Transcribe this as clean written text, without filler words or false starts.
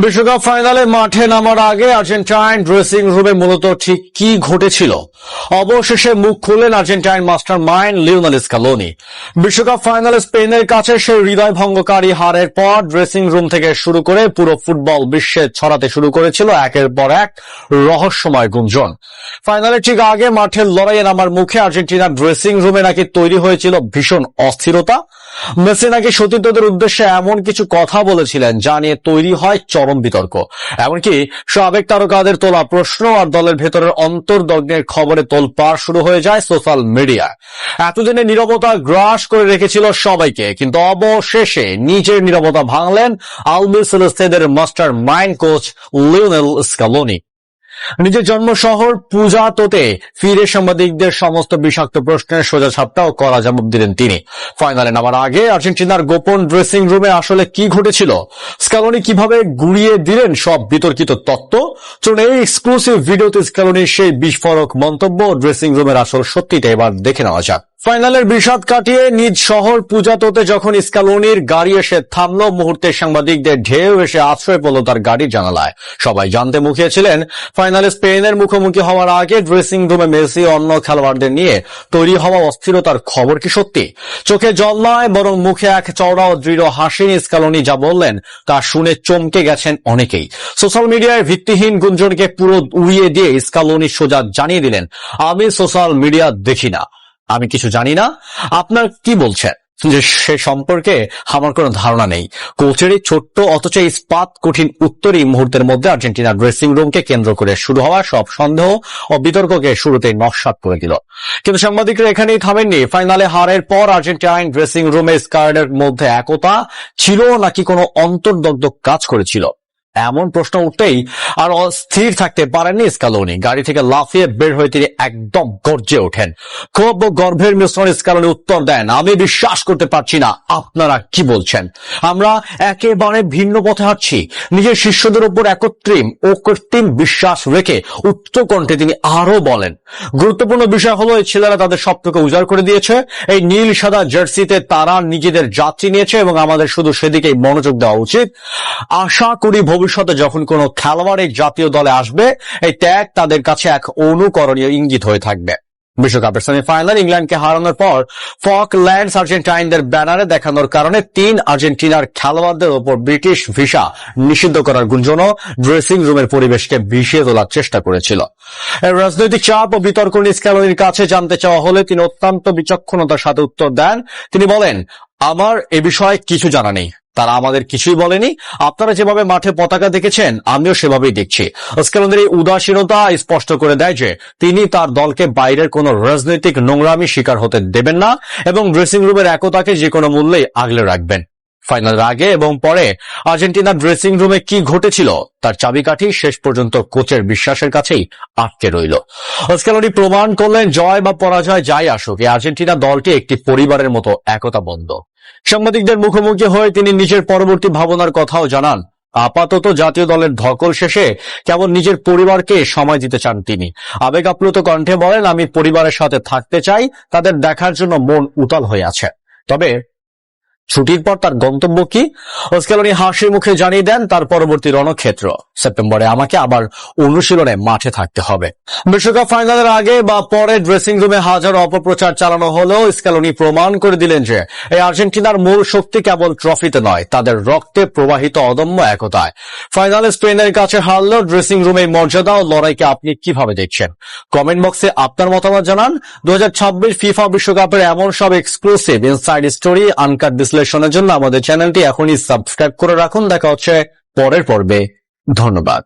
বিশ্বকাপ ফাইনালে মাঠে নামার আগে আর্জেন্টাইন ড্রেসিং রুমে মূলত ঠিক কি ঘটেছিল? অবশেষে মুখ খুললেন Argentine master mind Lionel Scaloni. বিশ্বকাপ ফাইনালে স্পেনের কাছে সেই হৃদয় ভঙ্গকারী হারের পর ড্রেসিং রুম থেকে শুরু করে পুরো ফুটবল বিশ্বে ছড়াতে শুরু করেছিল একের পর এক রহস্যময় গুঞ্জন। ফাইনালের ঠিক আগে মাঠের লড়াইয়ে নামার মুখে আর্জেন্টিনার ড্রেসিং রুমে নাকি তৈরি হয়েছিল ভীষণ অস্থিরতা। মেসি নাকি সতীর্থদের উদ্দেশ্যে এমন কিছু কথা বলেছিলেন যা নিয়ে তৈরি হয় চরম বিতর্ক। এমনকি সাবেক তারকাদের তোলা প্রশ্ন আর দলের ভেতরের অন্তর্দগ্নের খবরে তোলপাড় শুরু হয়ে যায় সোশ্যাল মিডিয়ায়। এতদিনে নীরবতা গ্রাস করে রেখেছিল সবাইকে, কিন্তু অবশেষে নিজের নীরবতা ভাঙলেন আলবিসেলেস্তেদের master mind coach Lionel Scaloni. নিজের জন্ম শহর পুজাতোতে ফিরে সাংবাদিকদের সমস্ত বিষাক্ত প্রশ্নের সোজা সাপটা ও কড়া জবাব দিলেন তিনি। ফাইনালে নামার আগে আর্জেন্টিনার গোপন ড্রেসিং রুমে আসলে কি ঘটেছিল, স্কালোনি কিভাবে গুড়িয়ে দিলেন সব বিতর্কিত তত্ত্ব। চলুন এই এক্সক্লুসিভ ভিডিওতে স্কালোনির সেই বিস্ফোরক মন্তব্য ড্রেসিং রুমের আসল সত্যিটা এবার দেখে নেওয়া যাক। ফাইনালের বিষাদ কাটিয়ে নিজ শহর পুজাতোতে যখন স্কালোনির গাড়ি এসে থামলো, মুহূর্তে সাংবাদিকদের ঢেউ এসে আশ্রয় পেল তার গাড়ির জানালায়। সবাই জানতে মুখিয়েছিলেন ফাইনালে স্পেনের মুখোমুখি হওয়ার আগে ড্রেসিং রুমে মেসি অন্য খেলোয়াড়দের নিয়ে তৈরি হওয়া অস্থিরতার খবর কি সত্যি? চোখে জল নয়, বরং মুখে এক চওড়া ও দৃঢ় হাসি নিয়ে স্কালোনি যা বললেন তা শুনে চমকে গেছেন অনেকেই। সোশ্যাল মিডিয়ায় ভিত্তিহীন গুঞ্জনকে পুরো উড়িয়ে দিয়ে স্কালোনি সোজা জানিয়ে দিলেন, আমি সোশ্যাল মিডিয়া দেখি না, আমি কিছু জানি না। আপনার কি বলছেন যে সে সম্পর্কে আমার কোনো ধারণা নেই। কোচের এই ছোট্ট অথচ ইস্পাত কঠিন উত্তরই মুহূর্তের মধ্যে আর্জেন্টিনার ড্রেসিং রুমকে কেন্দ্র করে শুরু হওয়া সব সন্দেহ ও বিতর্ককে শুরুতেই নস্যাৎ করে দিল। কিন্তু সাংবাদিকরা এখানেই থামেননি। ফাইনালে হারের পর আর্জেন্টাইন ড্রেসিং রুমে স্কোয়াডের মধ্যে একতা ছিল নাকি কোনো অন্তর্দগ্ধ কাজ করেছিল, এমন প্রশ্ন উঠতেই আর অস্থির থাকতে পারেননি স্কালোনি। গাড়ি থেকে লাফিয়ে বের হয়ে তিনি একদম গর্জে ওঠেন। ক্ষোভ ও গর্ভের মিশ্রণে স্কালোনি উত্তর দেন, আমি বিশ্বাস করতে পারছি না, আপনারা কি বলছেন? আমরা একেবারে ভিন্ন পথে হাঁটছি। নিজের শিষ্যদের উপর একত্রিম ও কৃত্রিম বিশ্বাস রেখে উচ্চ কণ্ঠে তিনি আরো বলেন, গুরুত্বপূর্ণ বিষয় হলো এই ছেলেরা তাদের স্বপ্নকে উজাড় করে দিয়েছে। এই নীল সাদা জার্সিতে তারা নিজেদের যাত্রী নিয়েছে এবং আমাদের শুধু সেদিকেই মনোযোগ দেওয়া উচিত। আশা করি ভবিষ্যতে যখন কোনো খেলোয়াড় এই জাতীয় দলে আসবে, এই ত্যাগ তাদের কাছে এক অনুকরণীয় ইঙ্গিত হয়ে থাকবে। বিশ্বকাপের সেমিফাইনাল ইংল্যান্ডকে হারানোর পর ফকল্যান্ডস আর্জেন্টাইনদের ব্যানারে দেখানোর কারণে 3 আর্জেন্টিনার খেলোয়াড়দের ওপর ব্রিটিশ ভিসা নিষিদ্ধ করার গুঞ্জনও ড্রেসিং রুমের পরিবেশকে ভিসিয়ে তোলার চেষ্টা করেছিল। রাজনৈতিক চাপ ও বিতর্ক নিয়ে স্কালোনির কাছে জানতে চাওয়া হলে তিনি অত্যন্ত বিচক্ষণতার সাথে উত্তর দেন। তিনি বলেন, আমার এ বিষয়ে কিছু জানা নেই, তারা আমাদের কিছুই বলেনি। আপনারা যেভাবে মাঠে পতাকা দেখেছেন আমিও সেভাবেই দেখছি। স্কালোনির এই উদাসীনতা স্পষ্ট করে দেয় যে তিনি তার দলকে বাইরের কোন রাজনৈতিক নোংরামি শিকার হতে দেবেন না এবং ড্রেসিং রুমের একতাকে যে কোনো মূল্যেই আগলে রাখবেন। ফাইনালের আগে এবং পরে আর্জেন্টিনার ড্রেসিং রুমে কি ঘটেছিল তার চাবিকাঠি শেষ পর্যন্ত কোচের বিশ্বাসের কাছেই আটকে রইল। স্কালোনি প্রমাণ করলেন, জয় বা পরাজয় যাই আসুক, এই আর্জেন্টিনা দলটি একটি পরিবারের মতো একতাবদ্ধ। সাংবাদিকদের মুখোমুখি হয়ে তিনি নিজের পরবর্তী ভাবনার কথাও জানান। আপাতত জাতীয় দলের ধকল শেষে কেবল নিজের পরিবারকে সময় দিতে চান তিনি। আবেগ আপ্লুত কণ্ঠে বলেন, আমি পরিবারের সাথে থাকতে চাই, তাদের দেখার জন্য মন উতাল হয়ে আছে। তবে ছুটির পর তার গন্তব্য কি? স্কালোনি হাসি মুখে জানিয়ে দেন, তার পরবর্তী রণক্ষেত্র সেপ্টেম্বরে আমাকে আবার অনুশীলনে মাঠে থাকতে হবে। বিশ্বকাপ ফাইনালের আগে বা পরে ড্রেসিং রুমে হাজারো অপপ্রচার চালানো হলেও স্কালোনি প্রমাণ করে দিলেন যে এই আর্জেন্টিনার মূল শক্তি কেবল ট্রফিতে নয়, তাদের রক্তে প্রবাহিত অদম্য একতায়। ফাইনালে স্পেনের কাছে হারলেও ড্রেসিং রুমে মর্যাদা ও লড়াইকে আপনি কিভাবে দেখছেন? কমেন্ট বক্সে আপনার মতামত জানান। 2026 ফিফা বিশ্বকাপের এমন সব এক্সক্লুসিভ ইনসাইড স্টোরি, আনকাট বিশ্লেষণের জন্য আমাদের চ্যানেলটি এখনই সাবস্ক্রাইব করে রাখুন। দেখা হচ্ছে পরের পর্বে। ধন্যবাদ।